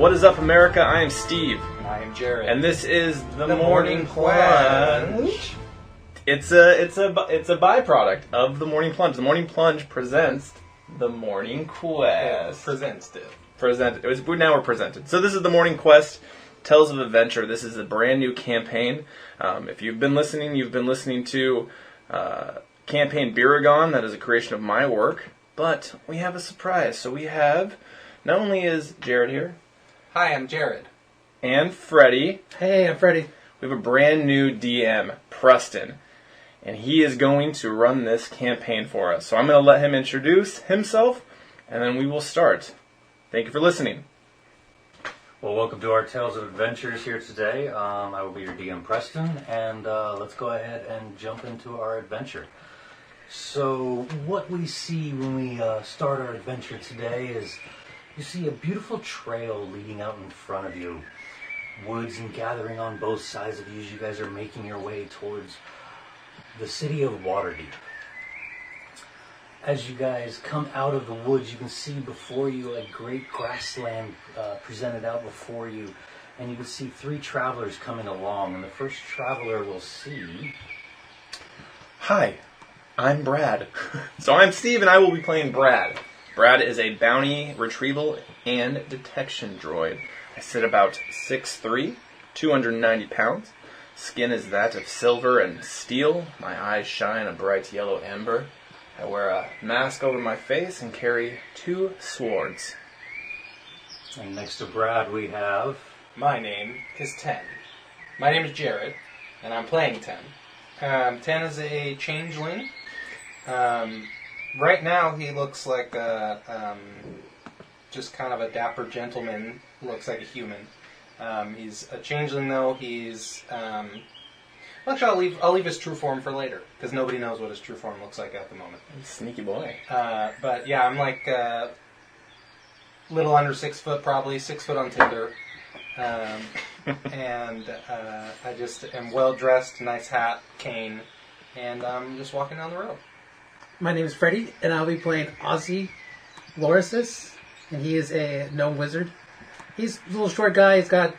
What is up, America? I am Steve. And I am Jared. And this is the Morning Plunge. It's a byproduct of the Morning Plunge. The Morning Plunge presents the Morning Quest. Now we're presented. So this is the Morning Quest, Tales of Adventure. This is a brand new campaign. If you've been listening, you've been listening to campaign Biragon. That is a creation of my work. But we have a surprise. So we have, not only is Jared here. Hi, I'm Jared. And Freddie. Hey, I'm Freddie. We have a brand new DM, Preston. And he is going to run this campaign for us. So I'm going to let him introduce himself, and then we will start. Thank you for listening. Well, welcome to our Tales of Adventures here today. I will be your DM, Preston, and let's go ahead and jump into our adventure. So, what we see when we start our adventure today is you see a beautiful trail leading out in front of you. Woods and gathering on both sides of you as you guys are making your way towards the city of Waterdeep. As you guys come out of the woods, you can see before you a great grassland presented out before you. And you can see three travelers coming along. And the first traveler will see... Hi, I'm Brad. So I'm Steve, and I will be playing Brad. Brad is a bounty retrieval and detection droid. I sit about 6'3", 290 pounds. Skin is that of silver and steel. My eyes shine a bright yellow amber. I wear a mask over my face and carry 2 swords. And next to Brad we have... My name is Ten. My name is Jared, and I'm playing Ten. Ten is a changeling. Right now he looks like just kind of a dapper gentleman. Looks like a human. He's a changeling, though. He's... Actually, I'll leave his true form for later, because nobody knows what his true form looks like at the moment. Sneaky boy. But yeah, I'm like little under 6 foot, probably 6 foot on Tinder, and I just am well dressed, nice hat, cane, and I'm just walking down the road. My name is Freddie, and I'll be playing Ozzy Lorisis, and he is a gnome wizard. He's a little short guy. He's got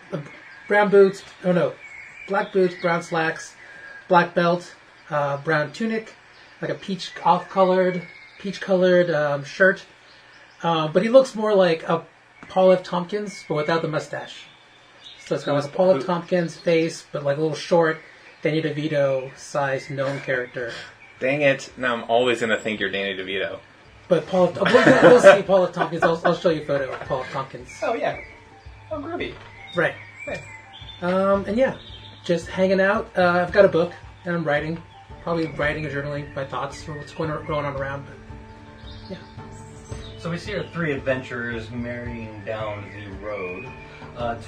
brown boots. Oh no. Black boots, brown slacks, black belt, brown tunic, like a peach-colored shirt. But he looks more like a Paul F. Tompkins, but without the mustache. So it's got like a Paul F. Tompkins face, but like a little short, Danny DeVito-sized gnome character. Dang it. Now I'm always going to think you're Danny DeVito. But we'll see Paul F. Tompkins. I'll show you a photo of Paul F. Tompkins. Oh, yeah. Oh, groovy. Right. Hey. And yeah. Just hanging out. I've got a book, and I'm writing. Probably writing or journaling my thoughts for what's going on around. But yeah. So we see our 3 adventurers marrying down the road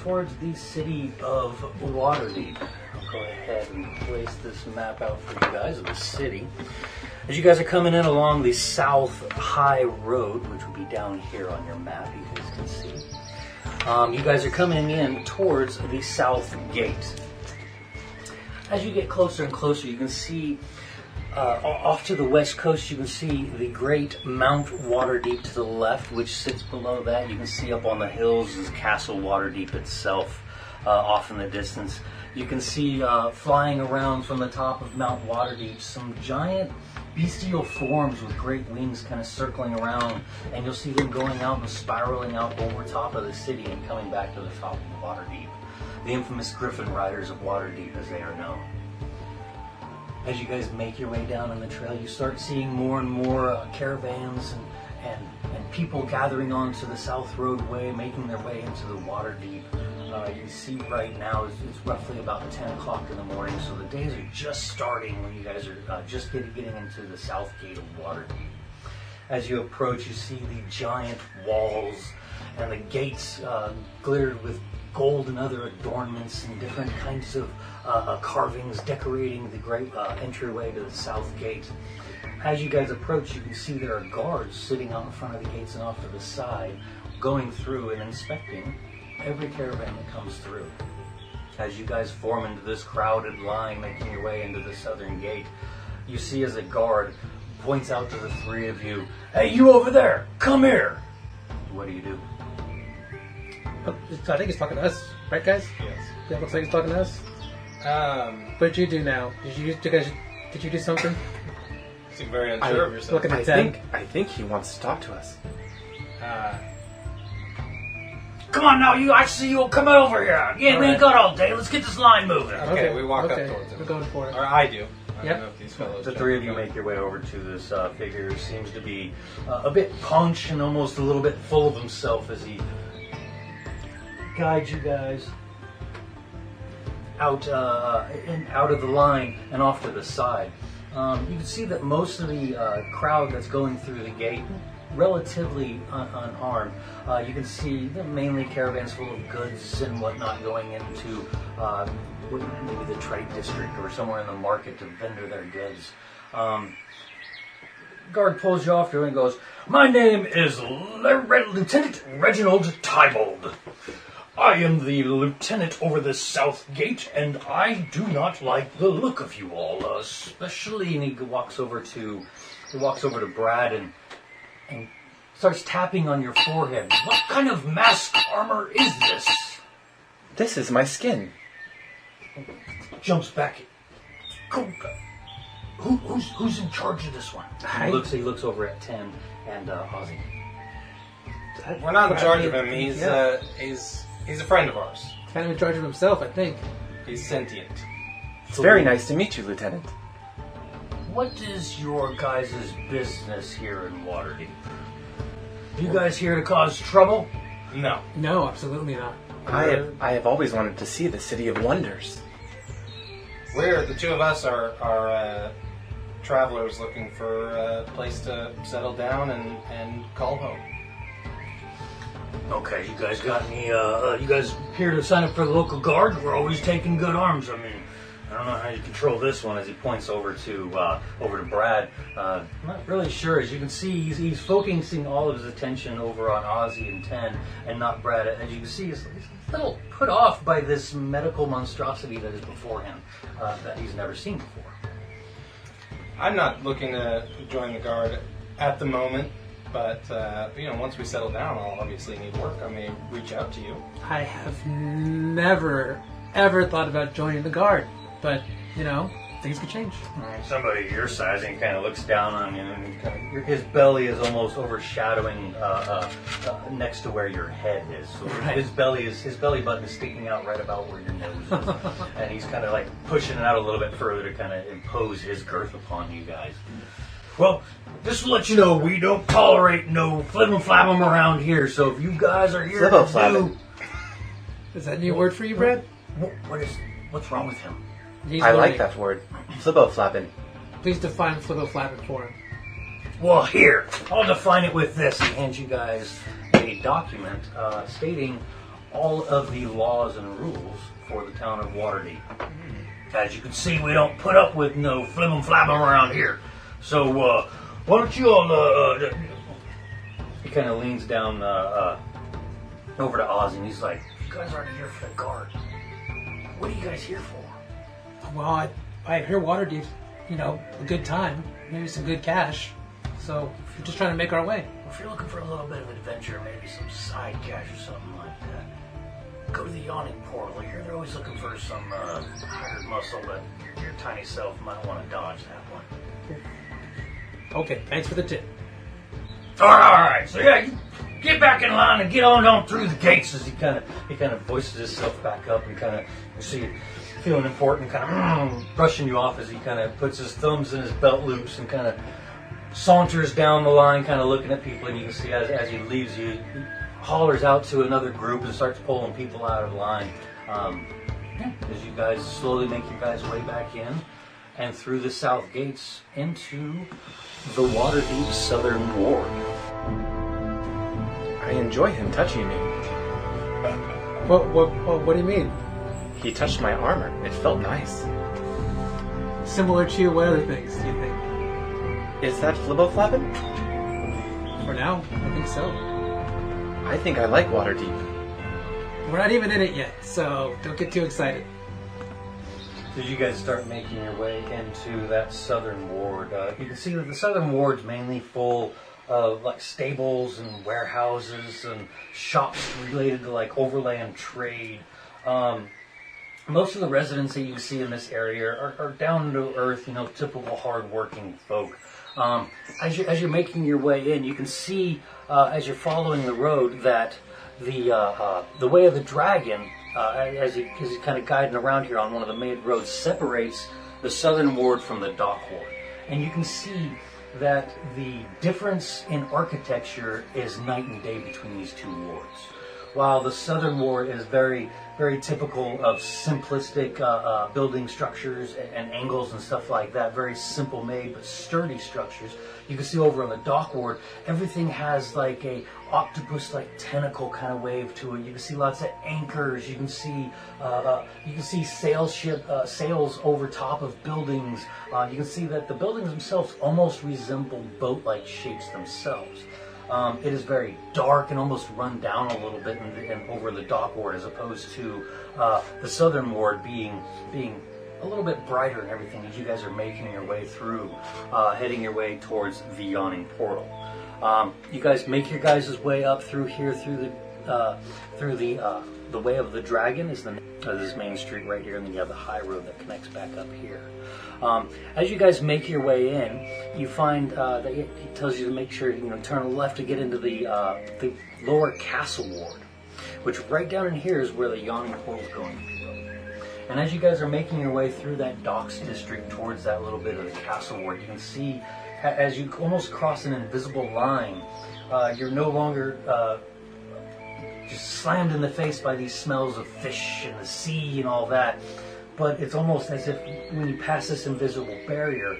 towards the city of Waterdeep. I'll go ahead and place this map out for you guys of the city. As you guys are coming in along the South High Road, which will be down here on your map, you guys can see. You guys are coming in towards the South Gate. As you get closer and closer, you can see off to the west coast, you can see the great Mount Waterdeep to the left, which sits below that. You can see up on the hills is Castle Waterdeep itself off in the distance. You can see flying around from the top of Mount Waterdeep some giant bestial forms with great wings kind of circling around, and you'll see them going out and spiraling out over top of the city and coming back to the top of Waterdeep. The infamous Griffin Riders of Waterdeep, as they are known. As you guys make your way down on the trail, you start seeing more and more caravans and people gathering onto the South Roadway, making their way into the Waterdeep. You see right now it's roughly about 10 o'clock in the morning, so the days are just starting when you guys are just getting into the South Gate of Waterdeep. As you approach, you see the giant walls and the gates glittered with gold and other adornments and different kinds of carvings decorating the great entryway to the South Gate. As you guys approach, you can see there are guards sitting out in front of the gates and off to the side, going through and inspecting every caravan that comes through. As you guys form into this crowded line, making your way into the southern gate, you see as a guard points out to the 3 of you, "Hey, you over there, come here!" What do you do? I think he's talking to us, right, guys? Yes. Yeah, looks like he's talking to us. What did you do now? Did you do something? You seem very unsure of yourself. Looking at Ted. I think he wants to talk to us. Come on now, I see you. Come over here. Yeah, we ain't got all day. Let's get this line moving. Okay, we walk up towards him. We're going for it. Or I do. I Yep. don't know if these fellows. The three of you make your way over to this figure who seems to be a bit punched and almost a little bit full of himself as he guides you guys out out of the line and off to the side. You can see that most of the crowd that's going through the gate relatively unharmed. You can see mainly caravans full of goods and whatnot going into maybe the trade district or somewhere in the market to vendor their goods. Guard pulls you off to and goes, "My name is Lieutenant Reginald Tybald. I am the lieutenant over the south gate, and I do not like the look of you all, especially." And he walks over to Brad and starts tapping on your forehead. "What kind of mask armor is this?" This is my skin. Jumps back. Who's in charge of this one? He looks over at Tim and Ozzy. We're not in charge of him. He's a friend of ours. Kind of in charge of himself, I think. He's sentient. It's very nice to meet you, Lieutenant. What is your guys' business here in Waterdeep? You guys here to cause trouble? No. No, absolutely not. I have always wanted to see the City of Wonders. The two of us are travelers looking for a place to settle down and call home. Okay, you guys got any, you guys here to sign up for the local guard? We're always taking good arms. I mean, I don't know how you control this one as he points over to Brad. I'm not really sure. As you can see, he's focusing all of his attention over on Ozzy and Ten and not Brad. As you can see, he's a little put off by this medical monstrosity that is before him that he's never seen before. I'm not looking to join the guard at the moment, but once we settle down, I'll obviously need work. I may reach out to you. I have never, ever thought about joining the guard, but, things could change. Somebody your size and kind of looks down on you, and his belly is almost overshadowing next to where your head is. So Right. his belly button is sticking out right about where your nose is, and he's kind of like pushing it out a little bit further to kind of impose his girth upon you guys. Well, just to let you know, we don't tolerate no flim-flam around here. So if you guys are here to do, Is that a new word for you, Brad? what's wrong with him? I like that word. Flibbo-flappin'. Please define flibbo-flapping for him. Well, here, I'll define it with this. He hands you guys a document stating all of the laws and rules for the town of Waterdeep. As you can see, we don't put up with no flim-flam around here. So, why don't you all, he kind of leans down over to Ozzy, and he's like, "You guys aren't here for the guard. What are you guys here for?" Well, I hear Waterdeep's, a good time, maybe some good cash. So we're just trying to make our way. Well, if you're looking for a little bit of adventure, maybe some side cash or something like that, go to the Yawning Portal. You're always looking for some hired muscle, but your tiny self might want to dodge that one. Okay, thanks for the tip. All right. So yeah, you get back in line and get on through the gates. As he kind of voices himself back up and kind of you see feeling important, kind of brushing you off as he kind of puts his thumbs in his belt loops and kind of saunters down the line, kind of looking at people. And you can see as he leaves you, he hollers out to another group and starts pulling people out of line. As you guys slowly make your guys' way back in and through the south gates into the Waterdeep Southern Ward. I enjoy him touching me. What do you mean? He touched my armor. It felt nice. Similar to what other things do you think? Is that Flibbo-flappin'? For now, I think so. I think I like Waterdeep. We're not even in it yet, so don't get too excited. As you guys start making your way into that southern ward, you can see that the southern ward's mainly full like stables and warehouses and shops related to like overland trade. Most of the residents that you see in this area are down to earth, typical hard-working folk. As you're making your way in, you can see as you're following the road that the way of the dragon, as you kind of guiding around here on one of the main roads, separates the southern ward from the dock ward, and you can see that the difference in architecture is night and day between these two wards. While the southern ward is very, very typical of simplistic building structures and angles and stuff like that, very simple made but sturdy structures, you can see over on the dock ward, everything has like a octopus-like tentacle kind of wave to it. You can see lots of anchors. You can see sails over top of buildings. You can see that the buildings themselves almost resemble boat-like shapes themselves. It is very dark and almost run down a little bit and over the dock ward, as opposed to the southern ward being a little bit brighter and everything as you guys are making your way through, heading your way towards the yawning portal. You guys make your guys' way up through here, through the way of the dragon is the name of this main street right here, and then you have the high road that connects back up here. As you guys make your way in, you find that it tells you to make sure turn left to get into the lower castle ward, which right down in here is where the yawning portal is going to go. And as you guys are making your way through that docks district towards that little bit of the castle ward, you can see as you almost cross an invisible line, you're no longer just slammed in the face by these smells of fish and the sea and all that, but it's almost as if when you pass this invisible barrier,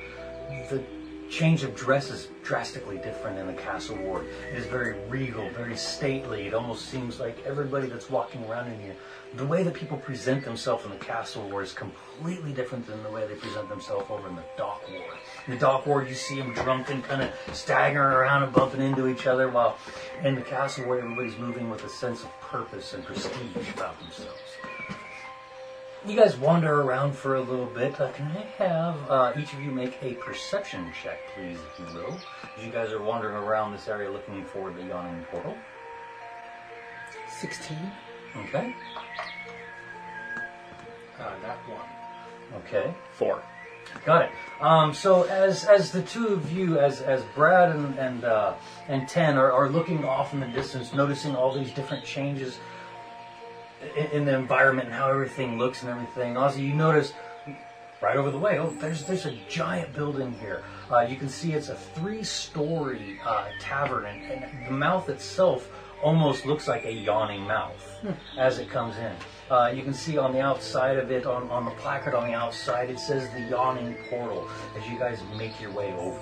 the change of dress is drastically different in the castle ward. It is very regal, very stately. It almost seems like everybody that's walking around in here, the way that people present themselves in the castle ward is completely different than the way they present themselves over in the dock ward. In the dock ward, you see them drunk and kind of staggering around and bumping into each other, while in the castle ward, everybody's moving with a sense of purpose and prestige about themselves. You guys wander around for a little bit. Can I have each of you make a perception check, please, if you will? As you guys are wandering around this area looking for the yawning portal. 16. Okay. Got 1. Okay. 4. Got it. So as the two of you, as Brad and Ten are looking off in the distance, noticing all these different changes in the environment and how everything looks and everything, Ozzy, you notice right over the way, there's a giant building here. You can see it's a 3-story tavern, and the mouth itself almost looks like a yawning mouth as it comes in. You can see on the outside of it, on the placard on the outside, it says the yawning portal as you guys make your way over.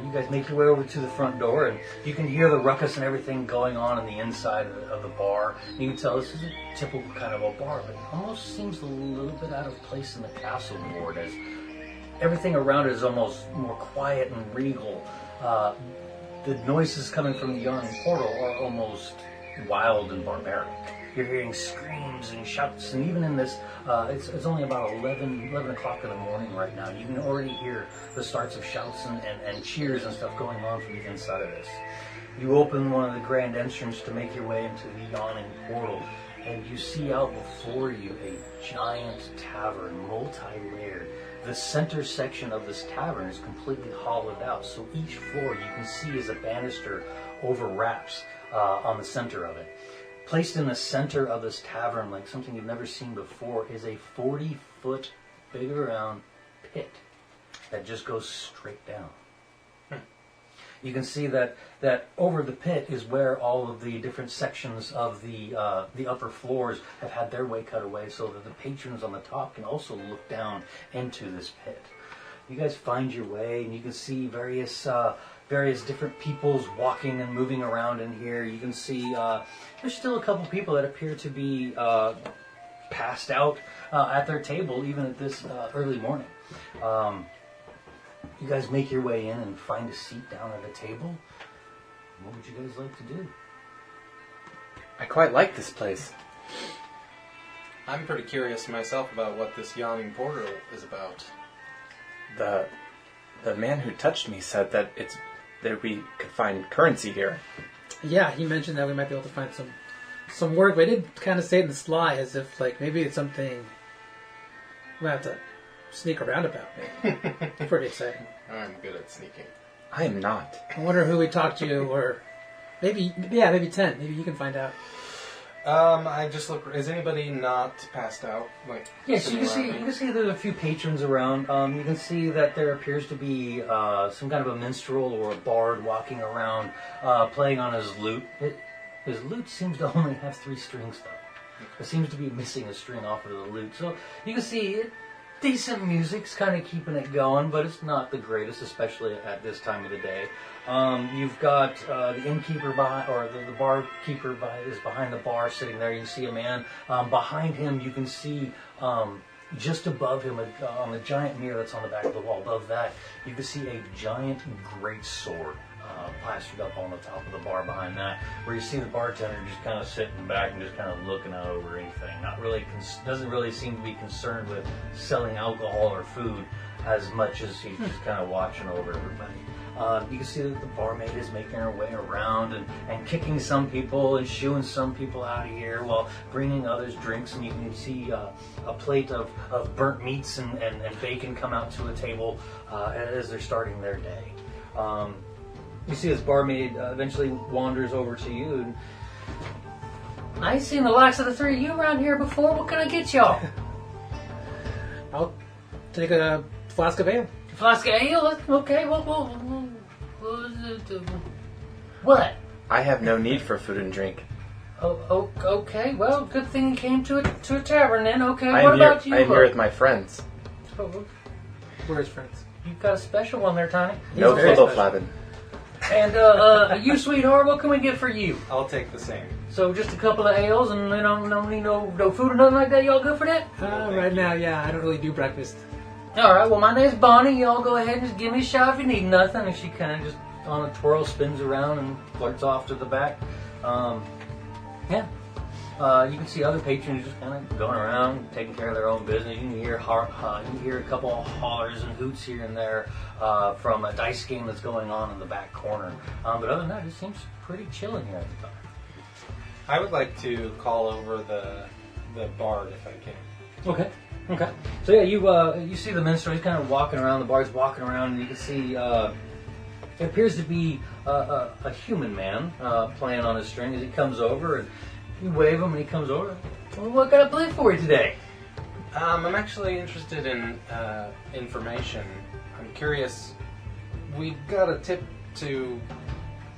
You guys make your way over to the front door, and you can hear the ruckus and everything going on the inside of the bar. You can tell this is a typical kind of a bar, but it almost seems a little bit out of place in the castle ward, as everything around it is almost more quiet and regal. The noises coming from the yawning portal are almost wild and barbaric. You're hearing screams and shouts, and even in this, it's only about 11 o'clock in the morning right now. You can already hear the starts of shouts and cheers and stuff going on from the inside of this. You open one of the grand entrances to make your way into the yawning portal, and you see out before you a giant tavern, multi-layered. The center section of this tavern is completely hollowed out, so each floor you can see is a banister over wraps on the center of it. Placed in the center of this tavern, like something you've never seen before, is a 40-foot big around pit that just goes straight down. You can see that over the pit is where all of the different sections of the upper floors have had their way cut away, so that the patrons on the top can also look down into this pit. You guys find your way, and you can see various different peoples walking and moving around in here. You can see there's still a couple people that appear to be passed out at their table, even at this early morning. You guys make your way in and find a seat down at a table. What would you guys like to do? I quite like this place. I'm pretty curious myself about what this yawning portal is about. The man who touched me said that it's that we could find currency here. Yeah, he mentioned that we might be able to find some work, but he did kind of say it in the sly, as if like maybe it's something we have to sneak around about. Pretty exciting. I'm good at sneaking. I am not. I wonder who we talked to, or maybe 10. Maybe you can find out. I just look. Is anybody not passed out? Like, Yes, you sitting can see. around You me? can see there's a few patrons around. You can see that there appears to be some kind of a minstrel or a bard walking around, playing on his lute. His lute seems to only have 3 strings, though. There seems to be missing a string off of the lute. So you can see decent music's kind of keeping it going, but it's not the greatest, especially at this time of the day. You've got the innkeeper behind, or the barkeeper is behind the bar, sitting there. You see a man behind him. You can see just above him on the giant mirror that's on the back of the wall. Above that, you can see a giant great sword plastered up on the top of the bar behind that. Where you see the bartender just kind of sitting back and just kind of looking out over anything. Not really, doesn't really seem to be concerned with selling alcohol or food as much as he's just kind of watching over everybody. You can see that the barmaid is making her way around and kicking some people and shooing some people out of here while bringing others drinks. And you can see a plate of burnt meats and bacon come out to a table as they're starting their day. You see this barmaid eventually wanders over to you. And, I ain't seen the likes of the 3 of you around here before. What can I get y'all? I'll take a flask of ale. Flask of ale? Okay, what? I have no need for food and drink. Oh, okay. Well, good thing you came to a tavern then. Okay, I what am here. about you? I am here with my friends. Oh, Where's friends? you've got a special one there, Tiny. No very flibberflabbing. And you, sweetheart, what can we get for you? I'll take the same. So just a couple of ales and no food or nothing like that. Y'all good for that? Right now, yeah, I don't really do breakfast. All right. Well, my name's Bonnie. Y'all go ahead and just give me a shot if you need nothing. And she kind of just on a twirl spins around and flirts off to the back. Yeah. You can see other patrons just kind of going around, taking care of their own business. You can hear a couple of hollers and hoots here and there from a dice game that's going on in the back corner. But other than that, it seems pretty chill in here at the time. I would like to call over the bard if I can. Okay. So yeah, you see the minstrel. He's kind of walking around. The bard's walking around, and you can see it appears to be a human man playing on his string as he comes over, and you wave him, and he comes over. Well, what can I play for you today? I'm actually interested in information. I'm curious. We got a tip to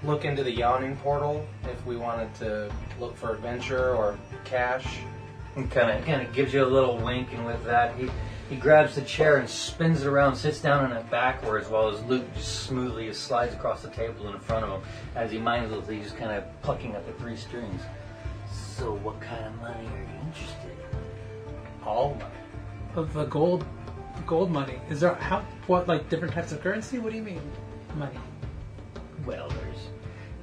look into the yawning portal if we wanted to look for adventure or cash. And kind of gives you a little wink, and with that, he grabs the chair and spins it around, sits down in it backwards, while his lute just smoothly slides across the table in front of him as he mindlessly just kind of plucking at the 3 strings. So, what kind of money are you interested in? All money. Of the gold money. Is there like different types of currency? What do you mean, money? Well,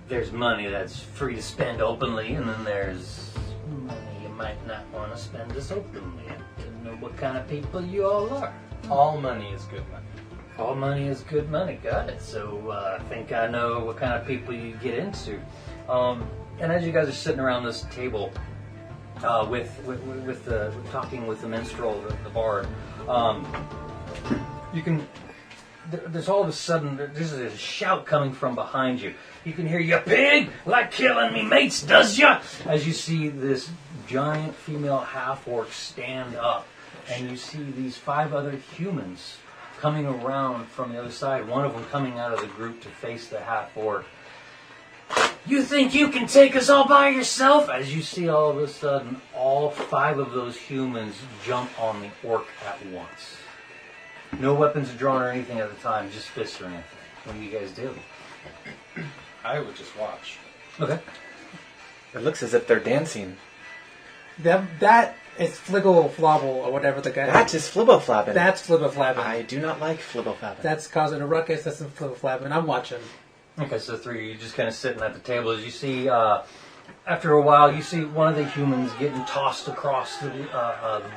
there's money that's free to spend openly, and then there's money you might not want to spend as openly. To know what kind of people you all are. All money is good money. All money is good money. Got it. So I think I know what kind of people you get into. And as you guys are sitting around this table, with talking with the minstrel, the bard, you can. There's all of a sudden there's a shout coming from behind you. You can hear, "You pig! Like killing me mates, does ya?" As you see this giant female half-orc stand up, and you see these 5 other humans coming around from the other side. One of them coming out of the group to face the half-orc. "You think you can take us all by yourself?" As you see all of a sudden, all 5 of those humans jump on the orc at once. No weapons are drawn or anything at the time, just fists or anything. What do you guys do? I would just watch. Okay. It looks as if they're dancing. That is Fliggle Flobble or whatever the guy. That is flibberflabbing. That's Flibberflabbing. I do not like flibberflabbing. That's causing a ruckus. That's some Flibberflabbing. I'm watching. Okay, so 3 of you just kind of sitting at the table as you see After a while, you see one of the humans getting tossed across the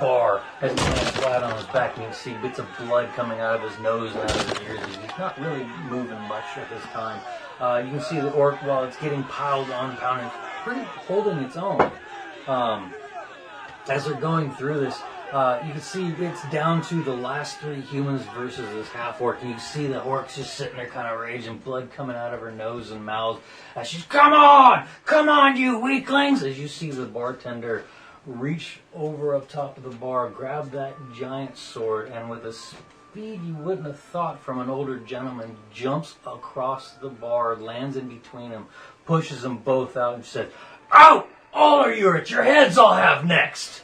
bar as he lands flat on his back, and you can see bits of blood coming out of his nose and out of his ears. He's not really moving much at this time. You can see the orc, while it's getting piled on, pounding, pretty holding its own. As they're going through this, you can see it's down to the last 3 humans versus this half-orc, and you can see the orc's just sitting there kind of raging, blood coming out of her nose and mouth. As she's, come on, you weaklings! As you see the bartender reach over up top of the bar, grab that giant sword, and with a speed you wouldn't have thought from an older gentleman, jumps across the bar, lands in between them, pushes them both out, and said, out! All of you are at your heads I'll have next!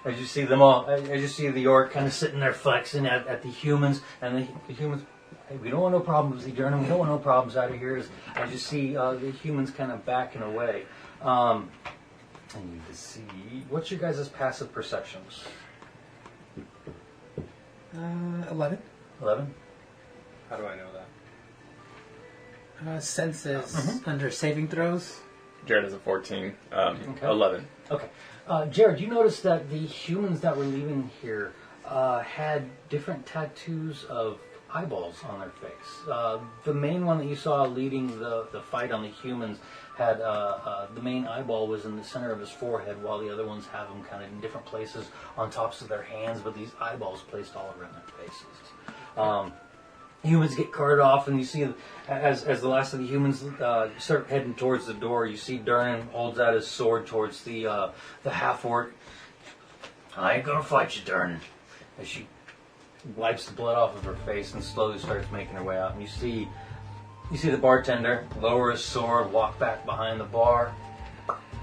As you see them all, as you see the orc kind of sitting there flexing at the humans, and the humans, hey, we don't want no problems, Durnan, we don't want no problems out of here. As you see the humans kind of backing away. I need to see, what's your guys' passive perceptions? 11. 11? How do I know that? Senses under saving throws. Jared is a 14. Okay. 11. Okay. Jared, you noticed that the humans that were leaving here had different tattoos of eyeballs on their face. The main one that you saw leading the fight on the humans had the main eyeball was in the center of his forehead, while the other ones have them kind of in different places on tops of their hands, but these eyeballs placed all around their faces. Humans get carted off, and you see as the last of the humans start heading towards the door, you see Durnan holds out his sword towards the half-orc. I ain't gonna fight you, Durnan. As she wipes the blood off of her face and slowly starts making her way out, and you see the bartender lower his sword, walk back behind the bar.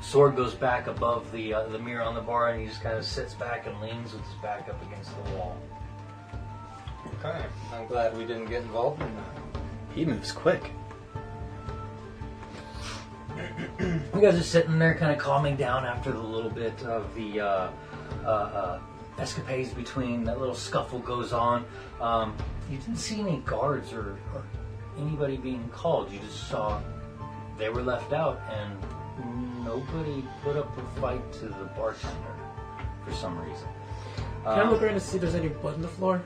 Sword goes back above the mirror on the bar, and he just kind of sits back and leans with his back up against the wall. Okay, I'm glad we didn't get involved in that. He moves quick. You guys are sitting there kind of calming down after the little bit of the escapades between, that little scuffle goes on. You didn't see any guards or anybody being called. You just saw they were left out, and nobody put up a fight to the bartender for some reason. Can I look around to see if there's any blood on the floor?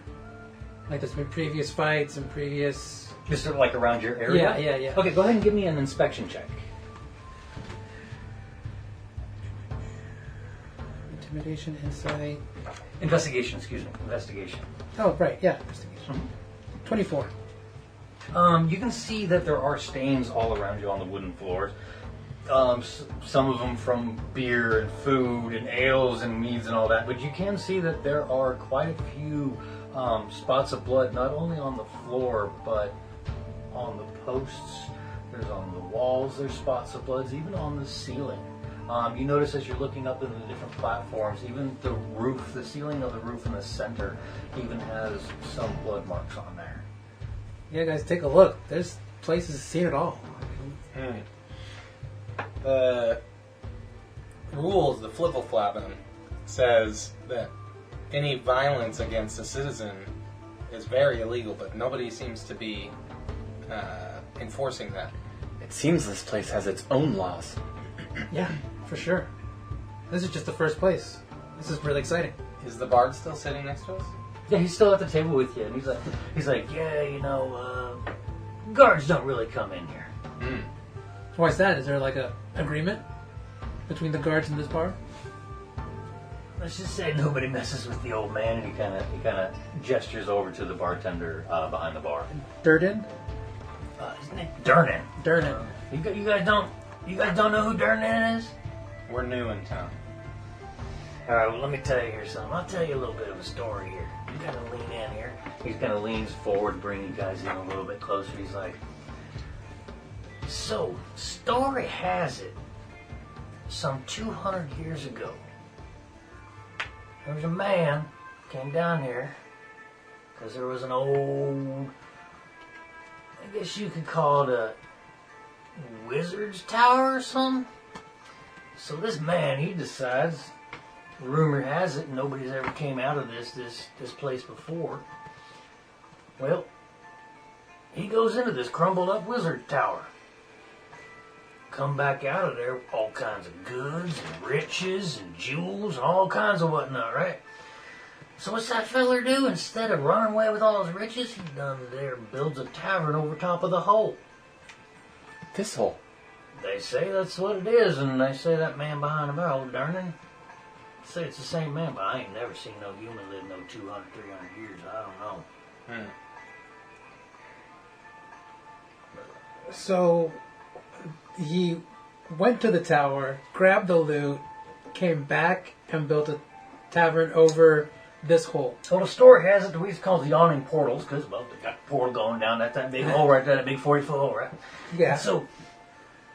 Like there's been previous fights and previous... Just sort of like around your area? Yeah. Okay, go ahead and give me an inspection check. Intimidation, insight... Investigation, excuse me. Investigation. Oh, right, yeah. Investigation. 24. You can see that there are stains all around you on the wooden floors. Some of them from beer and food and ales and meads and all that. But you can see that there are quite a few spots of blood, not only on the floor, but on the posts. There's on the walls, there's spots of blood, even on the ceiling. You notice as you're looking up into the different platforms, even the roof, the ceiling of the roof in the center even has some blood marks on there. Yeah, guys, take a look. There's places seen it all. The rules, the fliffle-flapping, says that any violence against a citizen is very illegal, but nobody seems to be enforcing that. It seems this place has its own laws. Yeah, for sure. This is just the first place. This is really exciting. Is the bard still sitting next to us? Yeah, he's still at the table with you, and he's like, yeah, guards don't really come in here. Why is that? Is there like a agreement between the guards and this bar? Let's just say nobody messes with the old man, and he kind of gestures over to the bartender behind the bar. Durden? Isn't it Durnan? Durden. You guys don't know who Durnan is? We're new in town. All right, well, let me tell you here something. I'll tell you a little bit of a story here. You kind of lean in here. He kind of leans forward, bringing you guys in a little bit closer. He's like, so, story has it, some 200 years ago, there was a man came down here because there was an old, I guess you could call it a wizard's tower or something. So this man, he decides, rumor has it, nobody's ever came out of this place before. Well, he goes into this crumbled up wizard tower. come back out of there with all kinds of goods and riches and jewels and all kinds of whatnot, right? So what's that feller do? Instead of running away with all his riches, he done there builds a tavern over top of the hole. This hole. They say that's what it is, and they say that man behind the barrel, darning, say it's the same man, but I ain't never seen no human live no 200, 300 years. I don't know. So he went to the tower, grabbed the loot, came back, and built a tavern over this hole. So the story has it that we used to call the yawning portals, because, well, they got the portal going down that big hole right there, that big 40-foot hole, right? Yeah. And so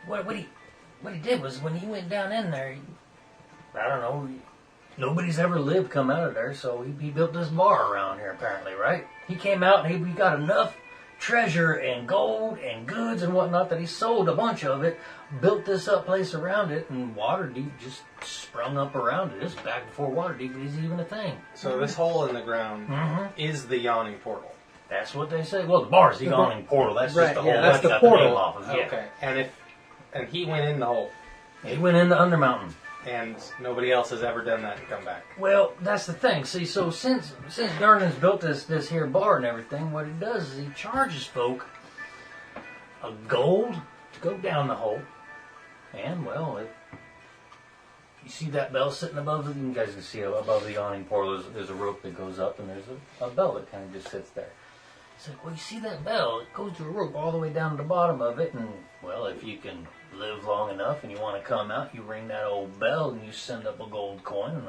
what he did was when he went down in there, I don't know, nobody's ever lived come out of there, so he built this bar around here apparently, right? He came out and he got enough treasure and gold and goods and whatnot that he sold a bunch of it, built this up place around it, and Waterdeep just sprung up around it. This is back before Waterdeep was even a thing. So this hole in the ground is the yawning portal. That's what they say. Well, the bar's the yawning portal. That's Right, just the hole yeah, that's that the got portal. the name off of. Yeah. Okay, and he went in the hole, He went into Undermountain. and nobody else has ever done that and come back. Well, that's the thing. See, so since Darnan's built this here bar and everything, what he does is he charges folk a gold to go down the hole, and well, you see that bell sitting above the. You guys can see above the yawning portal. There's a rope that goes up, and there's a bell that kind of just sits there. He's like, well, you see that bell? It goes to a rope all the way down to the bottom of it, and well, if you can live long enough and you want to come out, you ring that old bell and you send up a gold coin, and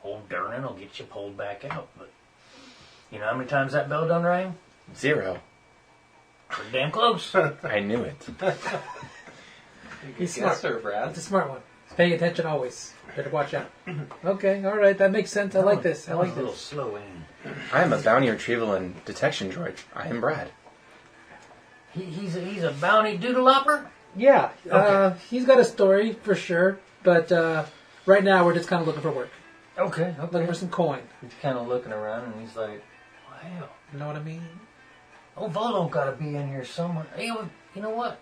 old Durnan will get you pulled back out. But you know how many times that bell done rang? 0. Pretty damn close. I knew it. He's Yes, smart. sir, Brad. That's a smart one. He's paying attention always. Better watch out. Okay, all right, that makes sense. I like this. I That was like a little this. slow in. I am a bounty retrieval and detection droid. I am Brad. He's a bounty doodle-opper? Yeah, Okay. he's got a story for sure, but right now we're just kind of looking for work, Okay. looking for some coin. He's kind of looking around and he's like, wow. You know what I mean? Oh, Volo got to be in here somewhere. Hey, you know what?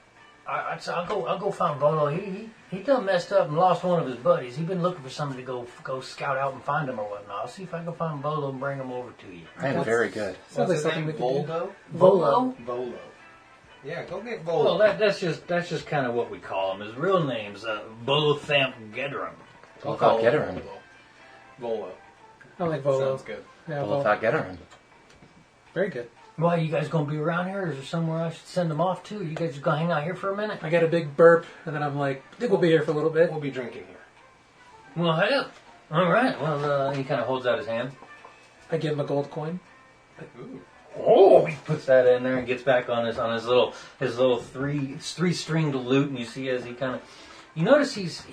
I'll go find Volo. He done messed up and lost one of his buddies. He's been looking for somebody to go scout out and find him or whatnot. I'll see if I can find Volo and bring him over to you. I am very good. Sounds What's like his something name? we could do. Voldo? Volo. Volo. Yeah, go get Volo. Well, that's just kind of what we call him. His real name's Bolothamp Gedrum. We'll thought get around. Volo. I like Volo. Sounds good. Yeah, We'll Volo. thought get around. Very good. Well, you guys gonna be around here, or is there somewhere I should send them off to? You guys just gonna hang out here for a minute? I got a big burp, and then I'm like, I think we'll be here for a little bit. We'll be drinking here. Well, hell. All right. Well, he kind of holds out his hand. I give him a gold coin. Ooh. Oh, he puts that in there and gets back on his little three stringed lute, and you see as he kind of, you notice he's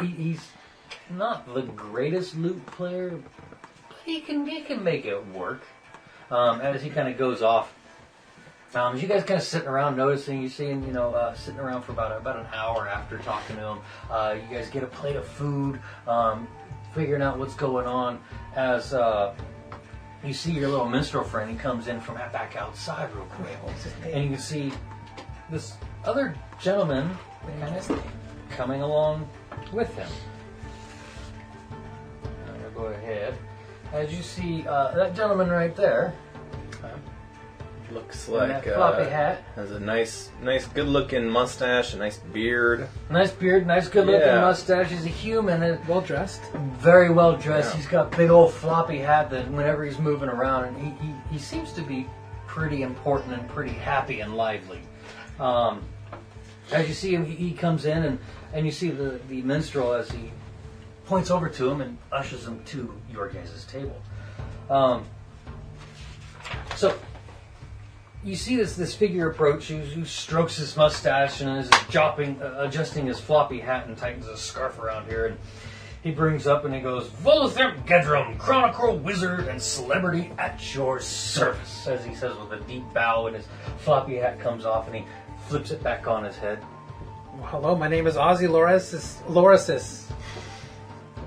not the greatest lute player, but he can make it work. As he kind of goes off, as you guys kind of sitting around noticing, you see him, sitting around for about an hour after talking to him. You guys get a plate of food, figuring out what's going on as. You see your little minstrel friend. He comes in from back outside real quick, and you can see this other gentleman kind of coming along with him. I'm gonna go ahead. As you see that gentleman right there, Looks in like that floppy hat, has a nice, good-looking mustache, a nice beard. nice beard, nice good-looking Yeah. mustache. He's a human. Well dressed. Very well dressed. Yeah. He's got a big old floppy hat that whenever he's moving around, and he seems to be pretty important and pretty happy and lively. As you see him, he comes in, and you see the minstrel as he points over to him and ushers him to your guys' table. So you see this figure approach who strokes his mustache and is adjusting his floppy hat and tightens his scarf around here, and he brings up and he goes, Volotherp Gedrum, chronicle, wizard, and celebrity at your service, as he says with a deep bow, and his floppy hat comes off and he flips it back on his head. Well, hello, my name is Ozzy Lorasis.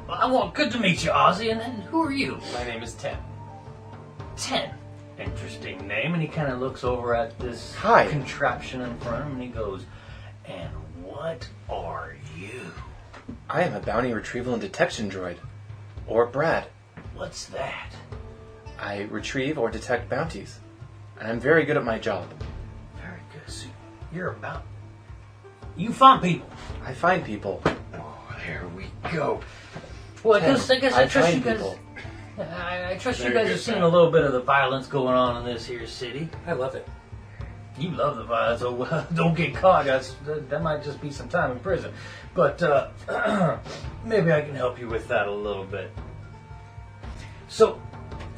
Well, good to meet you, Ozzy, and then who are you? My name is Tim. 10. Interesting name. And he kind of looks over at this Hi. contraption in front of him and he goes, and what What are you? I am a bounty retrieval and detection droid. Or Brad. What's that? I retrieve or detect bounties. And I'm very good at my job. Very good. So you're about... You find people. I find people. Oh, there we go. Well, I guess I trust you guys. People. I trust you Very guys good, have seen Sam. a little bit of the violence going on in this here city. I love it. You love the violence, so don't get caught. That might just be some time in prison. But maybe I can help you with that a little bit. So,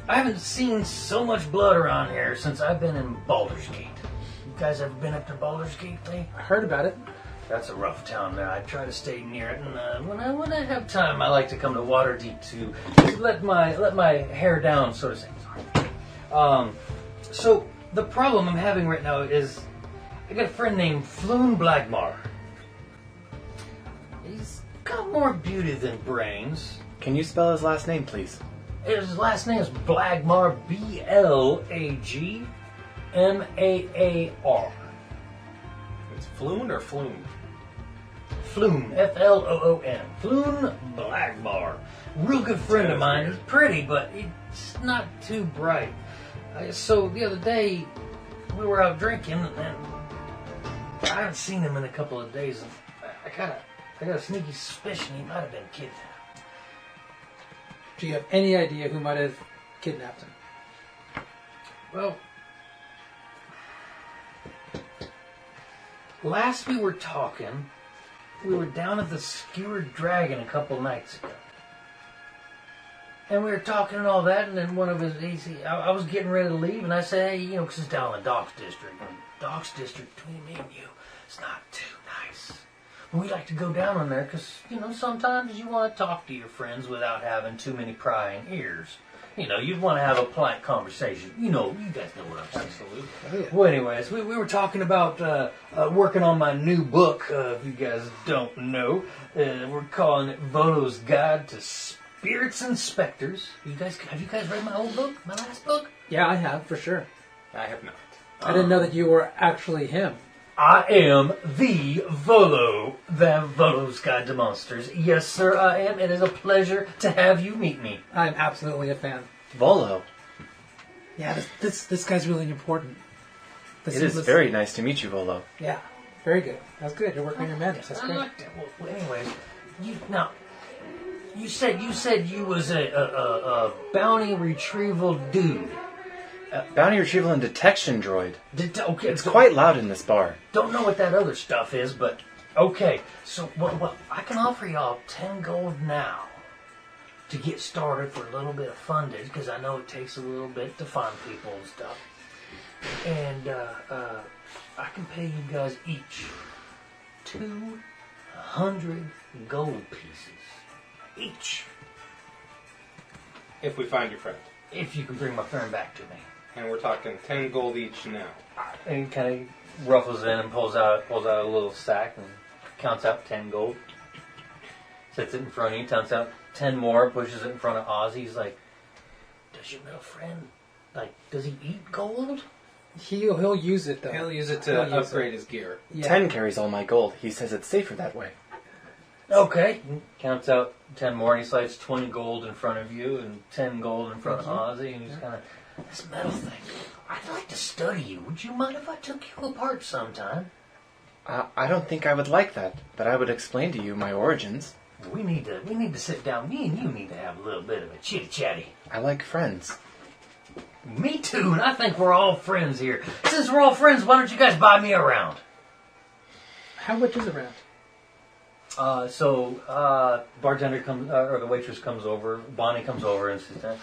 I haven't seen so much blood around here since I've been in Baldur's Gate. You guys ever been up to Baldur's Gate, Lee? I heard about it. That's a rough town there. I try to stay near it, and when I have time, I like to come to Waterdeep to let my hair down, so to say. So the problem I'm having right now is I got a friend named Floon Blagmar. He's got more beauty than brains. Can you spell his last name, please? His last name is Blagmar, Blagmaar. It's Floon or Flume? Floon, Floon. Floon Blagmar. Real good friend of mine. He's pretty, but he's not too bright. So the other day, we were out drinking, and I haven't seen him in a couple of days. And I got a sneaky suspicion he might have been kidnapped. Do you have any idea who might have kidnapped him? Well, last we were talking, we were down at the Skewered Dragon a couple nights ago. And we were talking and all that, and then one of I was getting ready to leave, and I said, hey, because it's down in the Docks District. And Docks District, between me and you, it's not too nice. We like to go down on there because, sometimes you want to talk to your friends without having too many prying ears. You'd want to have a polite conversation. You guys know what I'm saying. Absolutely. Oh, yeah. Well, anyways, we were talking about working on my new book. If you guys don't know, we're calling it Volo's Guide to Spirits and Specters. Have you guys read my old book, my last book? Yeah, I have, for sure. I have not. I didn't know that you were actually him. I am the Volo, the Volo's Guide to Monsters. Yes, sir, I am. It is a pleasure to have you meet me. I'm absolutely a fan. Volo. Yeah, this guy's really important. It is very nice to meet you, Volo. Yeah, very good. That's good. You're working on your manners. That's I great. like that. Well, anyways, you said you was a bounty retrieval dude. Bounty retrieval and detection droid. Okay, It's quite loud in this bar. Don't know what that other stuff is, but okay. So, well, I can offer y'all 10 gold now to get started for a little bit of fundage, because I know it takes a little bit to find people and stuff. And I can pay you guys each 200 gold pieces each, If we find your friend. if you can bring my friend back to me. And we're talking 10 gold each now. And he kind of ruffles in and pulls out a little sack and counts out 10 gold. Sets it in front of you, counts out 10 more, pushes it in front of Ozzy. He's like, does your little friend, does he eat gold? He'll use it, though. He'll use it He'll to use upgrade his gear. Yeah. 10 carries all my gold. He says it's safer that way. Okay. Counts out 10 more, and he slides 20 gold in front of you and 10 gold in front of Ozzy, and he's kind of, this metal thing, I'd like to study you. Would you mind if I took you apart sometime? I don't think I would like that, but I would explain to you my origins. We need to sit down. Me and you need to have a little bit of a chitty-chatty. I like friends. Me too, and I think we're all friends here. Since we're all friends, why don't you guys buy me around? How much is around? Bartender comes, or the waitress comes over, Bonnie comes over and says,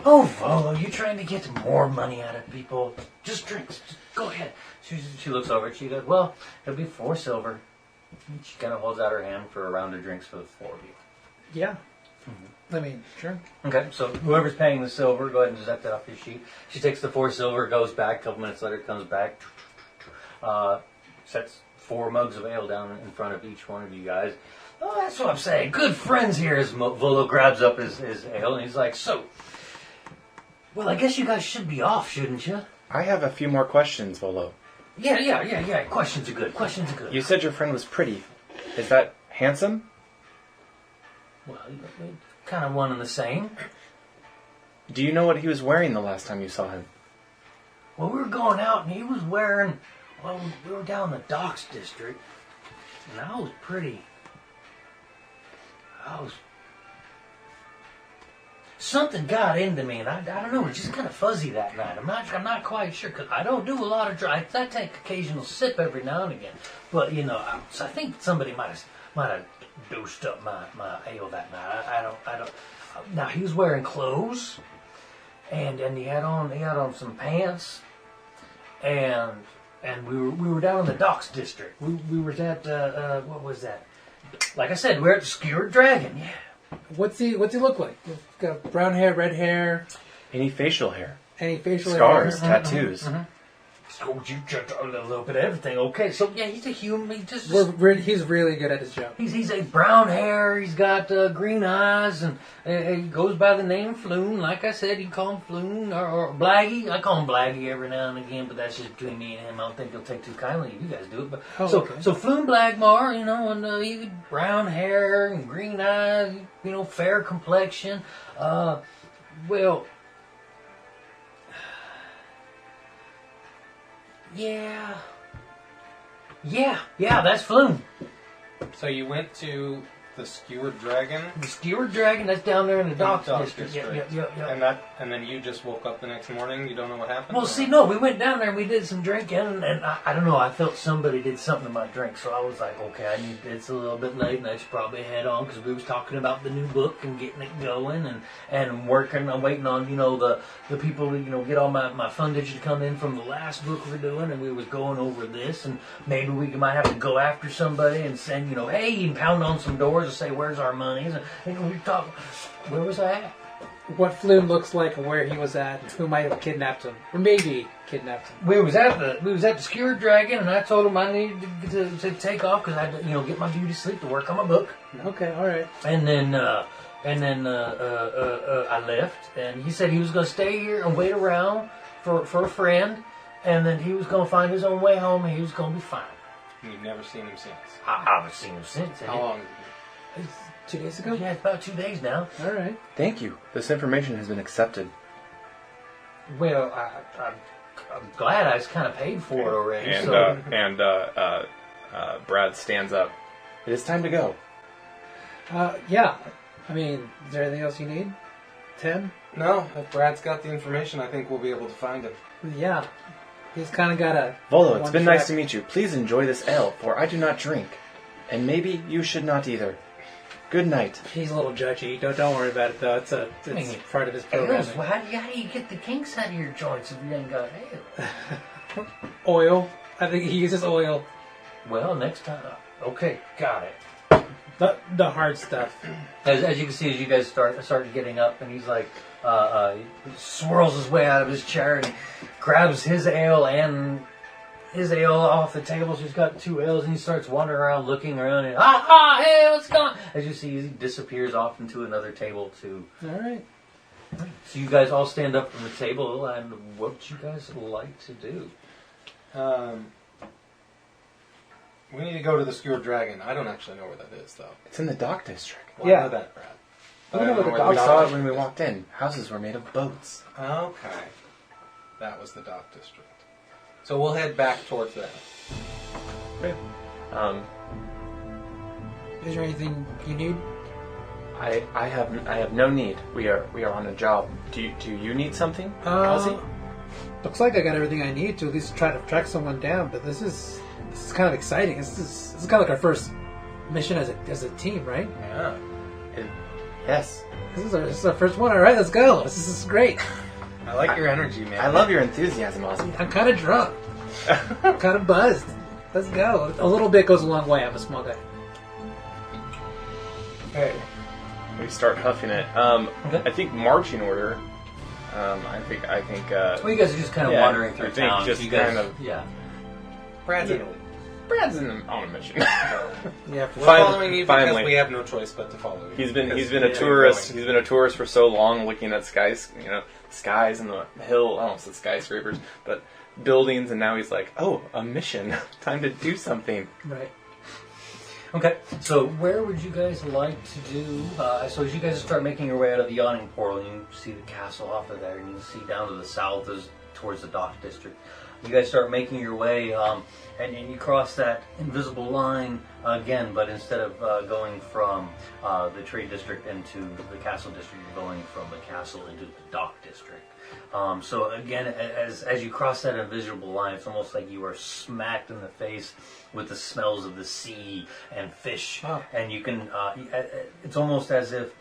oh, Volo, you trying to get more money out of people? Just drinks. Just go ahead. She looks over and she goes, well, it'll be 4 silver. And she kind of holds out her hand for a round of drinks for the 4 of you. Yeah. I mean, sure. Okay, so whoever's paying the silver, go ahead and deduct that off your sheet. She takes the 4 silver, goes back, a couple minutes later, comes back, sets 4 mugs of ale down in front of each one of you guys. Oh, that's what I'm saying. Good friends here, as Volo grabs up his ale, and he's like, so, well, I guess you guys should be off, shouldn't you? I have a few more questions, Volo. Yeah. Questions are good. You said your friend was pretty. Is that handsome? Well, kind of one and the same. Do you know what he was wearing the last time you saw him? Well, we were going out, and he was wearing... Well, we were down in the docks district, and I was pretty... Something got into me, and I don't know, it was just kind of fuzzy that night. I'm not quite sure, because I don't do a lot of drinks. I take occasional sip every now and again. But, so I think somebody might have dosed up my ale that night. I don't. Now, he was wearing clothes, and he had on some pants, and we were down in the docks district. We were at, what was that? Like I said, we're at the Skewered Dragon, yeah. What's he look like? He's got brown hair, red hair. Any facial hair? Any facial Scars, hair? tattoos. So you just a little bit of everything. Okay, so yeah, he's a human. He's really good at his job. He's a brown hair. He's got green eyes, and he goes by the name Floon. Like I said, you call him Floon or Blaggy. I call him Blaggy every now and again, but that's just between me and him. I don't think he'll take too kindly if you guys do it. But so Floon Blagmar, and he brown hair and green eyes, fair complexion. Well. Yeah, that's Floon. So you went to the Skewered Dragon? The Skewered Dragon, that's down there in the docks district. Yeah. And then you just woke up the next morning, you don't know what happened? Well, see, no, we went down there and we did some drinking, and I don't know, I felt somebody did something to my drink, so I was like, okay, it's a little bit late, and I should probably head on, because we was talking about the new book and getting it going, and working, I'm waiting on, the people to, get all my fundage to come in from the last book we're doing, and we was going over this, and maybe we might have to go after somebody and send, hey, and pound on some doors and say, where's our money? And we talk, where was I at? What Floon looks like and where he was at, who might have kidnapped him, or maybe kidnapped him. We was at the Skewered Dragon, and I told him I needed to take off because I had to, get my beauty sleep to work on my book. Okay, all right. And then I left, and he said he was going to stay here and wait around for a friend, and then he was going to find his own way home, and he was going to be fine. And you've never seen him since? I haven't seen him since. How long? 2 days ago? Yeah, it's about 2 days now. All right. Thank you. This information has been accepted. Well, I'm glad I was kind of paid for it already. And Brad stands up. It is time to go. Yeah. I mean, is there anything else you need, Tim? No, if Brad's got the information, I think we'll be able to find him. Yeah. He's kind of got a... Volo, it's been nice to meet you. Please enjoy this ale, for I do not drink. And maybe you should not either. Good night. He's a little judgy. Don't worry about it, though. It's part of his programming. How do you get the kinks out of your joints if you ain't got ale? Oil. I think he uses oil. Well, next time. Okay, got it. The hard stuff. As you can see, as you guys start getting up, and he's like, he swirls his way out of his chair and grabs his ale off the table. So he's got 2 ales, and he starts wandering around, looking around, and hey, what's going on? As you see, he disappears off into another table too. All right. So you guys all stand up from the table, and what would you guys like to do? We need to go to the Skewered Dragon. I don't actually know where that is, though. It's in the dock district. Well, I know that, Brad. I don't know where the dock We saw it when we walked in. Houses were made of boats. Okay. That was the dock district. So we'll head back towards that. Great. Is there anything you need? I have no need. We are on a job. Do you need something, Ozzy? Looks like I got everything I need to at least try to track someone down. But this is kind of exciting. This is kind of like our first mission as a team, right? Yeah. Yes. This is our first one. All right, let's go. This is great. I like your energy, man. I love your enthusiasm, Ozzy. I'm kind of drunk. I'm kind of buzzed. Let's go. A little bit goes a long way. I'm a small guy. Okay. We start huffing it. Okay. I think marching order. I think. Well, you guys are just kind of wandering through I think town. just you guys, kind of. yeah. Brad's on a mission. Yeah. We're following you because finally. we have no choice but to follow you. He's been a tourist. He's been a tourist for so long, looking at skies, skies and the hill. I don't know if it's skyscrapers, but buildings, and now he's like, oh, a mission. Time to do something. Right. Okay, so where would you guys like to do? So as you guys start making your way out of the yawning portal, you see the castle off of there, and you can see down to the south is towards the dock district. You guys start making your way, and you cross that invisible line again, but instead of going from the trade district into the castle district, you're going from the castle into the dock district. So again, as you cross that invisible line, it's almost like you are smacked in the face with the smells of the sea and fish, and you can. It's almost as if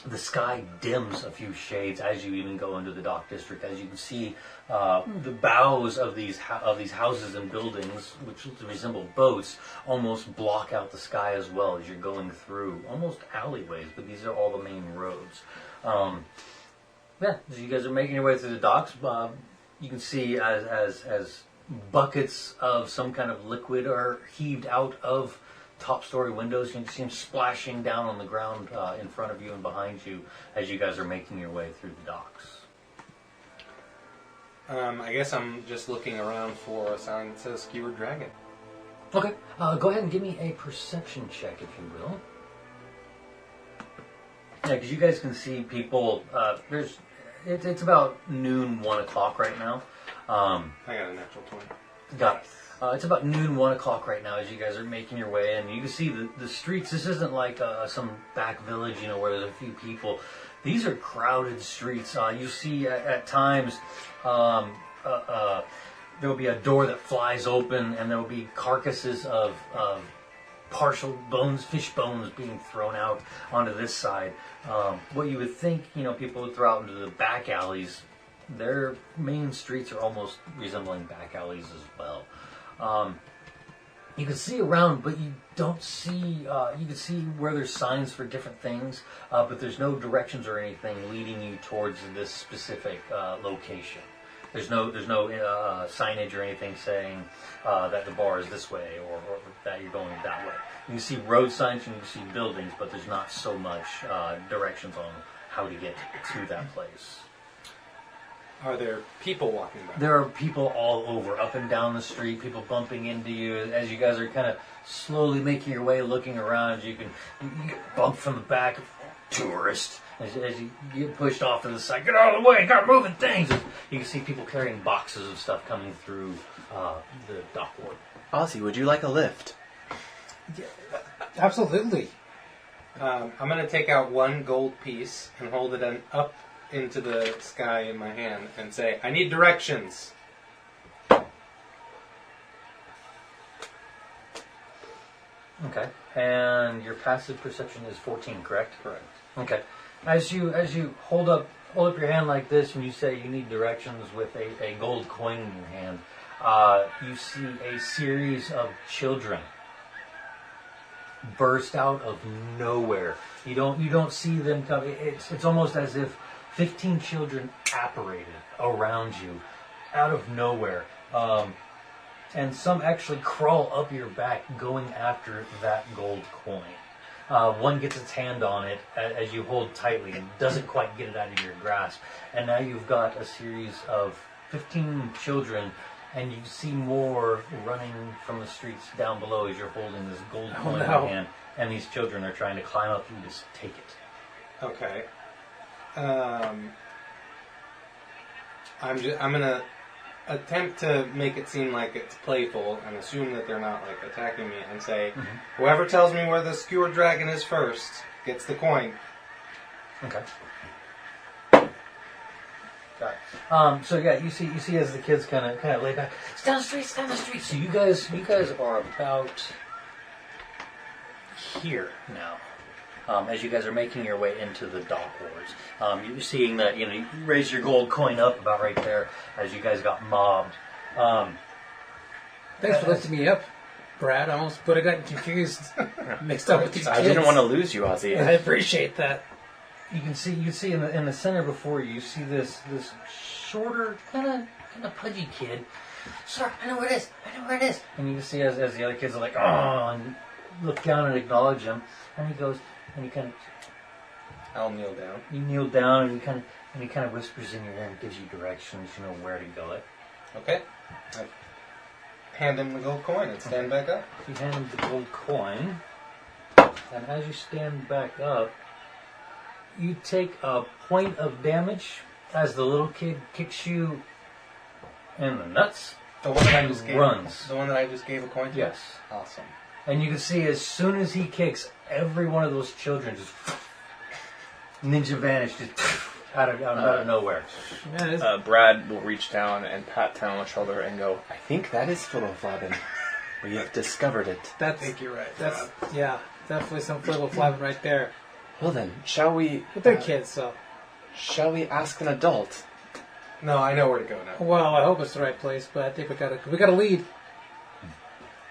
the sky dims a few shades as you even go into the dock district. As you can see, the bows of these houses and buildings, which resemble boats, almost block out the sky as well as you're going through almost alleyways. But these are all the main roads. Yeah, as you guys are making your way through the docks, you can see as buckets of some kind of liquid are heaved out of top-story windows. You can see them splashing down on the ground in front of you and behind you as you guys are making your way through the docks. I guess I'm just looking around for a sign that says Skewered Dragon. Okay, go ahead and give me a perception check, if you will. Yeah, because you guys can see people. It's about noon, 1 o'clock right now. I got a natural 20. Got it. It's about noon, 1 o'clock right now as you guys are making your way in. You can see the streets. This isn't like some back village, where there's a few people. These are crowded streets. You see at times there will be a door that flies open, and there will be carcasses of partial bones, fish bones being thrown out onto this side. What you would think, people would throw out into the back alleys. Their main streets are almost resembling back alleys as well. You can see around, but you don't see. You can see where there's signs for different things, but there's no directions or anything leading you towards this specific location. There's no signage or anything saying that the bar is this way or that you're going that way. You can see road signs and you can see buildings, but there's not so much directions on how to get to that place. Are there people walking by? There are people all over, up and down the street, people bumping into you. As you guys are kind of slowly making your way, looking around, you get bumped from the back, tourist. As you get pushed off to the side, get out of the way, got moving things. You can see people carrying boxes of stuff coming through the dockboard. Ozzy, would you like a lift? Yeah, absolutely. I'm going to take out one gold piece and hold it up into the sky in my hand and say, I need directions. Okay. And your passive perception is 14, correct? Correct. Okay. As you hold up your hand like this and you say you need directions with a gold coin in your hand, you see a series of children burst out of nowhere. You don't see them come. It's almost as if 15 children apparated around you out of nowhere. And some actually crawl up your back going after that gold coin. One gets its hand on it as you hold tightly and doesn't quite get it out of your grasp. And now you've got a series of 15 children, and you see more running from the streets down below as you're holding this gold coin in your hand. And these children are trying to climb up and just take it. Okay. I'm gonna attempt to make it seem like it's playful and assume that they're not like attacking me and say, whoever tells me where the Skewered Dragon is first gets the coin. Okay. Got it. So yeah, you see as the kids kind of lay back. It's down the street. It's down the street. So you guys are about here now. As you guys are making your way into the dock wards, you're seeing that you raise your gold coin up about right there as you guys got mobbed. Thanks for lifting me up, Brad. I almost got confused, mixed up with these kids. I didn't want to lose you, Ozzy. I appreciate that. You can see in the center before you see this shorter kind of pudgy kid. Sir, I know where it is. I know where it is. And you can see as the other kids are like, oh, and look down and acknowledge him, and he goes. And you kind of... I'll kneel down. You kneel down and you kind of And he kind of whispers in your ear and gives you directions, where to go. Okay. I hand him the gold coin and stand back up. You hand him the gold coin, and as you stand back up, you take a point of damage as the little kid kicks you in the nuts. The one that I and just gave. runs. The one that I just gave a coin to. Yes. Awesome. And you can see as soon as he kicks, every one of those children just ninja vanish, just out of nowhere. Yeah, Brad will reach down and pat Tan on the shoulder and go, I think that is Philoflavin. We have discovered it. I think you're right. That's definitely some flavor right there. Well then, shall we... But they're kids, so. Shall we ask an adult? No, I know where to go now. Well, I hope it's the right place, but I think we gotta lead.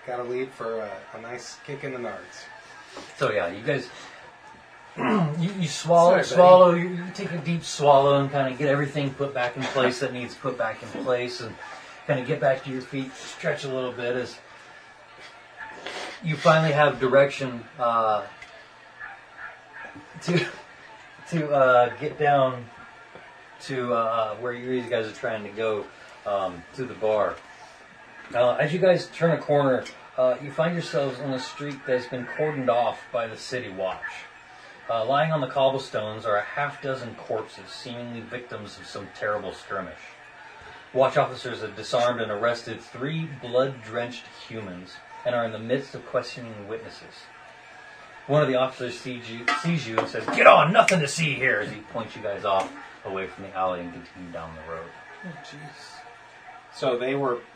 Got to lead for a nice kick in the nards. So yeah, you guys, you swallow, Sorry, you take a deep swallow and kind of get everything put back in place that needs put back in place, and kind of get back to your feet, stretch a little bit as you finally have direction to get down to where you guys are trying to go, to the bar. As you guys turn a corner, you find yourselves on a street that's been cordoned off by the city watch. Lying on the cobblestones are a half-dozen corpses, seemingly victims of some terrible skirmish. Watch officers have disarmed and arrested 3 blood-drenched humans and are in the midst of questioning witnesses. One of the officers sees you and says, "Get on, nothing to see here," as he points you guys off away from the alley and continue down the road. Oh, jeez. So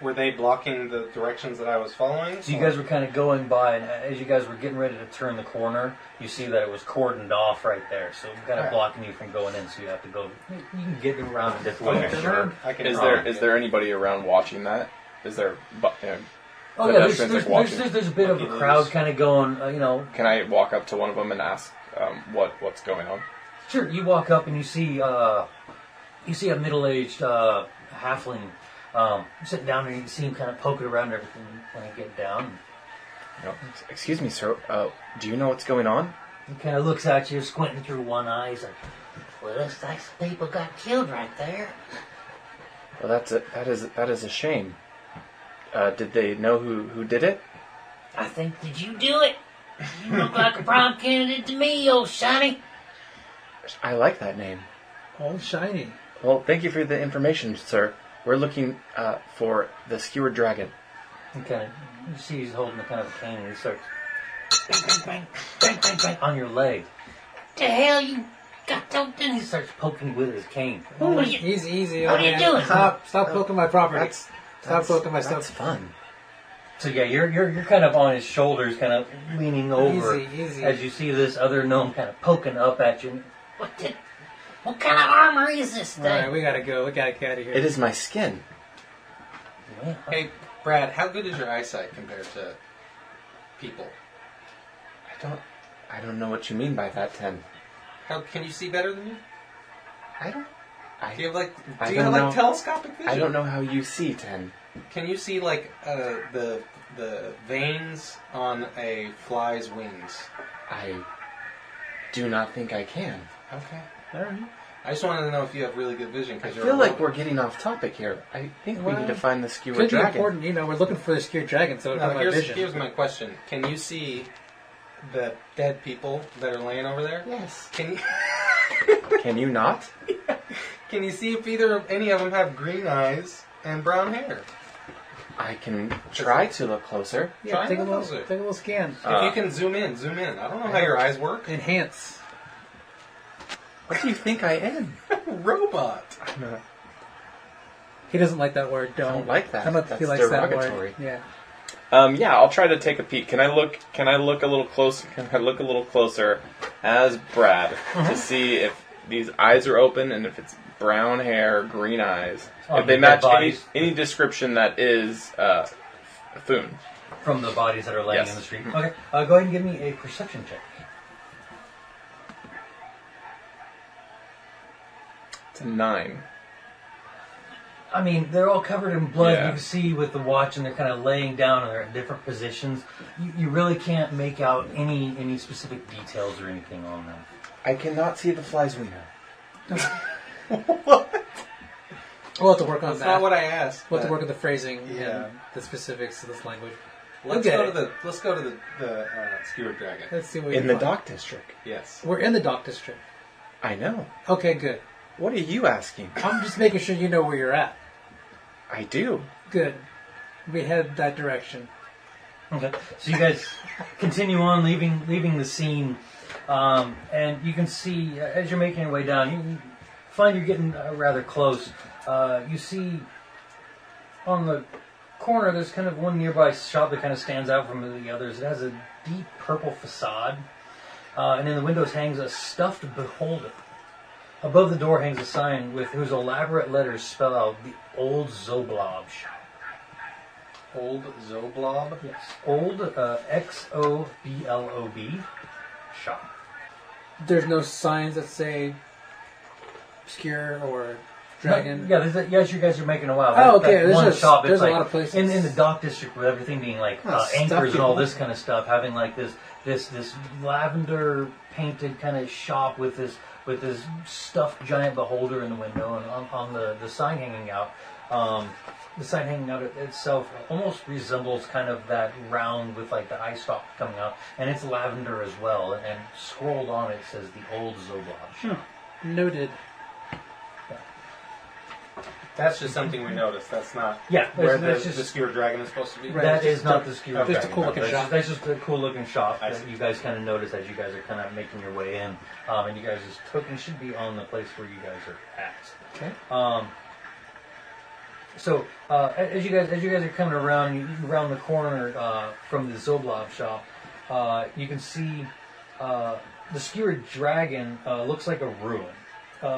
were they blocking the directions that I was following? So you guys were kind of going by, and as you guys were getting ready to turn the corner, you see that it was cordoned off right there. So kind of blocking you from going in, so you have to go. You can get around a different way. Okay, Sure. I can. Is there anybody around watching that? Is there... Oh yeah, pedestrians, watching? there's a bit of a crowd kind of going, Can I walk up to one of them and ask what's going on? Sure, you walk up and you see a middle-aged halfling sitting down, and you see him kind of poking around everything when you get down. Excuse me, sir. Do you know what's going on? He kind of looks at you, squinting through one eye. He's like, "Well, looks like some people got killed right there." Well, that is a shame. Did they know who did it? I think, did you do it? You look like a prime candidate to me, old shiny. I like that name. All shiny. Well, thank you for the information, sir. We're looking for the skewered dragon. Okay, you see he's holding a kind of a cane, and he starts bang, bang, bang, bang, bang, on your leg. The hell you got something? He starts poking with his cane. What are you, Easy. what are you doing? Stop poking my property. Stop poking my That's stuff. fun. So yeah, you're kind of on his shoulders, kind of leaning over Easy. as you see this other gnome kind of poking up at you. What kind of armor is this thing? Alright, we gotta go. We gotta get out of here. It is my skin. Well, Hey, Brad, how good is your eyesight compared to people? I don't know what you mean by that, Ten. How can you see better than me? Do you have don't know. telescopic vision? I don't know how you see, Ten. Can you see the veins on a fly's wings? I do not think I can. Okay. Alright. I just wanted to know if you have really good vision I because feel like we're getting off topic here. I think we need to find the skewered Could be dragon. important. We're looking for the skewered dragon, so Now, my vision. here's my question: can you see the dead people that are laying over there? Yes. Can you? Can you not? Can you see if any of them have green eyes and brown hair? I can try to look closer. Yeah, Try take a and little, closer. take a little scan. If you can zoom in. I don't know how your eyes work. Enhance. What do you think I am? Robot. He doesn't like that word. I don't like that. I don't know if he That's likes that derogatory. word. Yeah. I'll try to take a peek. Can I look a little close? Can I look a little closer as Brad to see if these eyes are open and if it's brown hair, green eyes, if they match any description that is Thun. from the bodies that are laying Yes. in the street. Okay, go ahead and give me a perception check. It's a 9. I mean, they're all covered in blood. Yeah. You can see with the watch, and they're kind of laying down, and they're in different positions. You really can't make out any specific details or anything on them. I cannot see the fly's wiener. What? We'll have to work on That's that. not what I asked. We'll have to but work on the phrasing Yeah. and the specifics of this language. Let's Okay. go to the skewered dragon. Let's see what we In can the find. dock district. Yes. We're in the dock district. I know. Okay, good. What are you asking? I'm just making sure you know where you're at. I do. Good. We head that direction. Okay, so you guys continue on, leaving the scene, and you can see as you're making your way down, you find you're getting rather close. You see on the corner there's kind of one nearby shop that kind of stands out from the others. It has a deep purple facade, and in the windows hangs a stuffed beholder. Above the door hangs a sign with whose elaborate letters spell out the Old Zoblob Shop. Old Zoblob. Yes. Old, Xoblob shop. There's no signs that say obscure or dragon. Yeah, as you guys are making a while. Oh, okay. That There's one just- shop, there's it's a like, lot of places. In the dock district with everything being like Oh, anchors and all stuff. this kind of stuff, having like this lavender painted kind of shop with this stuffed giant beholder in the window, and on the sign hanging out. The sign hanging out itself almost resembles kind of that round with like the eye stalk coming out, and it's lavender as well. And scrolled on it says the Old Zoblob shop. Noted. That's just something we noticed. That's not Yeah, where that's the just skewered dragon is supposed to be. Right. that Just is not a- the skewered just a dragon. cool looking That's shop. That's just a cool looking shop I that see. you guys kind of notice as you guys are kind of making your way in, and you guys' token should be on the place where you guys are at. Okay. So as you guys are coming around the corner from the Zoblob shop, you can see the skewered dragon looks like a ruin.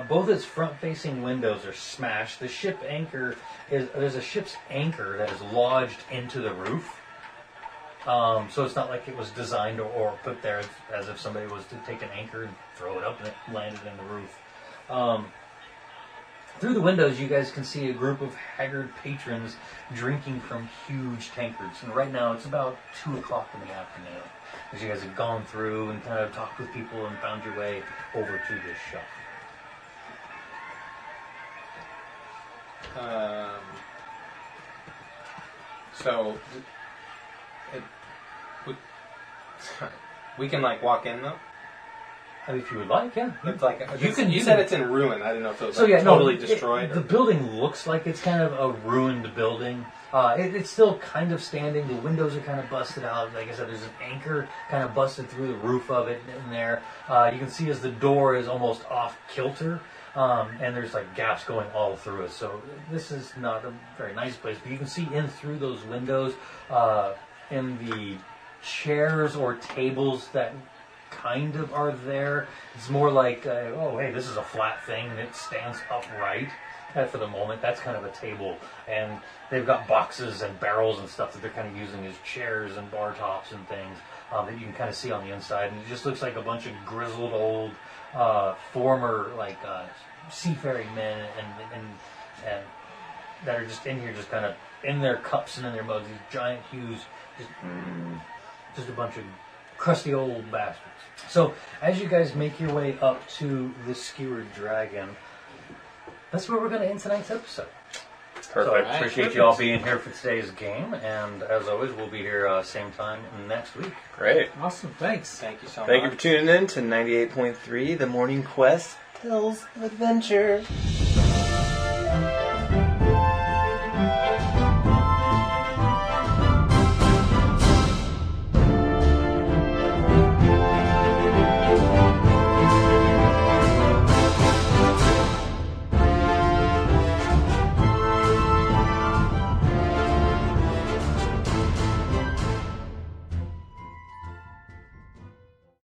Both its front-facing windows are smashed. The ship anchor there's a ship's anchor that is lodged into the roof. So it's not like it was designed or put there as if somebody was to take an anchor and throw it up and it landed in the roof. Through the windows, you guys can see a group of haggard patrons drinking from huge tankards. And right now, it's about 2 o'clock in the afternoon. As you guys have gone through and kind of talked with people and found your way over to this shop. So, we can like walk in though. If you would like, yeah. It's like You can- You you said can- it's in ruin. I didn't know if it was So like yeah, totally no, destroyed. The building looks like it's kind of a ruined building. It's still kind of standing. The windows are kind of busted out. Like I said, there's an anchor kind of busted through the roof of it in there. You can see as the door is almost off kilter, and there's like gaps going all through it. So this is not a very nice place. But you can see in through those windows, in the chairs or tables that kind of are there. It's more like, oh, hey, this is a flat thing and it stands upright. For the moment, that's kind of a table, and they've got boxes and barrels and stuff that they're kind of using as chairs and bar tops and things that you can kind of see on the inside. And it just looks like a bunch of grizzled old former like seafaring men and that are just in here, just kind of in their cups and in their mugs. These giant, huge, just a bunch of crusty old bastards. So as you guys make your way up to the skewered dragon, that's where we're going to end tonight's episode. Perfect. So I appreciate you all being here for today's game, and as always, we'll be here same time next week. Great. Awesome. Thanks. Thank you so much. Thank you for tuning in to 98.3 The Morning Quest Tales of Adventure.